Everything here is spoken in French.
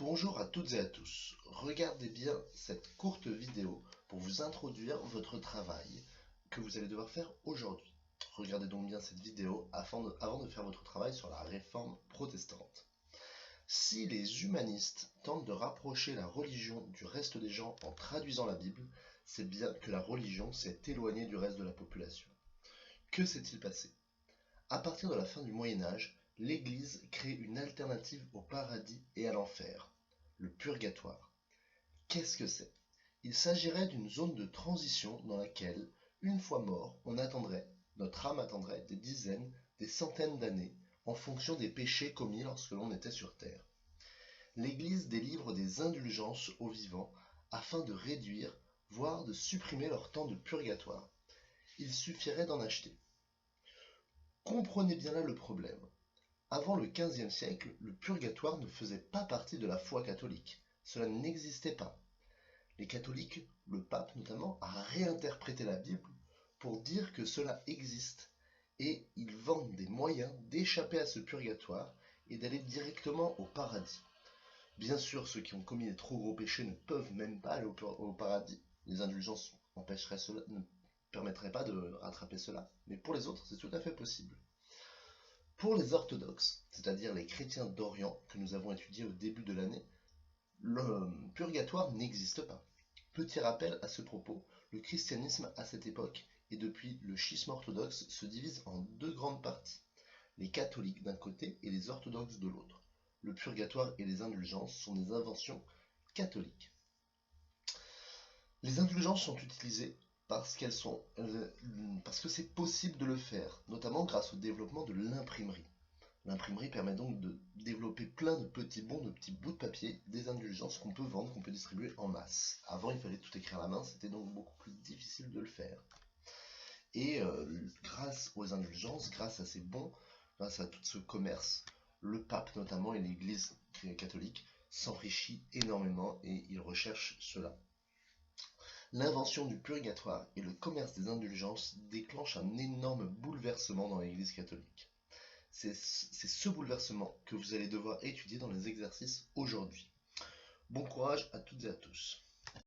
Bonjour à toutes et à tous. Regardez bien cette courte vidéo pour vous introduire votre travail que vous allez devoir faire aujourd'hui. Regardez donc bien cette vidéo avant de faire votre travail sur la réforme protestante. Si les humanistes tentent de rapprocher la religion du reste des gens en traduisant la Bible, c'est bien que la religion s'est éloignée du reste de la population. Que s'est-il passé? À partir de la fin du Moyen-Âge, l'Église crée une alternative au paradis et à l'enfer, le purgatoire. Qu'est-ce que c'est? Il s'agirait d'une zone de transition dans laquelle, une fois mort, notre âme attendrait des dizaines, des centaines d'années, en fonction des péchés commis lorsque l'on était sur terre. L'Église délivre des indulgences aux vivants afin de réduire, voire de supprimer leur temps de purgatoire. Il suffirait d'en acheter. Comprenez bien là le problème. Avant le XVe siècle, le purgatoire ne faisait pas partie de la foi catholique. Cela n'existait pas. Les catholiques, le pape notamment, a réinterprété la Bible pour dire que cela existe. Et ils vendent des moyens d'échapper à ce purgatoire et d'aller directement au paradis. Bien sûr, ceux qui ont commis les trop gros péchés ne peuvent même pas aller au paradis. Les indulgences empêcheraient cela, ne permettraient pas de rattraper cela. Mais pour les autres, c'est tout à fait possible. Pour les orthodoxes, c'est-à-dire les chrétiens d'Orient que nous avons étudiés au début de l'année, le purgatoire n'existe pas. Petit rappel à ce propos, le christianisme à cette époque et depuis le schisme orthodoxe se divise en deux grandes parties, les catholiques d'un côté et les orthodoxes de l'autre. Le purgatoire et les indulgences sont des inventions catholiques. Les indulgences sont utilisées parce que c'est possible de le faire, notamment grâce au développement de l'imprimerie. L'imprimerie permet donc de développer plein de petits bouts de papier, des indulgences qu'on peut vendre, qu'on peut distribuer en masse. Avant, il fallait tout écrire à la main, c'était donc beaucoup plus difficile de le faire. Et grâce aux indulgences, grâce à ces bons, grâce à tout ce commerce, le pape notamment et l'Église catholique s'enrichit énormément et il recherche cela. L'invention du purgatoire et le commerce des indulgences déclenchent un énorme bouleversement dans l'Église catholique. C'est ce bouleversement que vous allez devoir étudier dans les exercices aujourd'hui. Bon courage à toutes et à tous.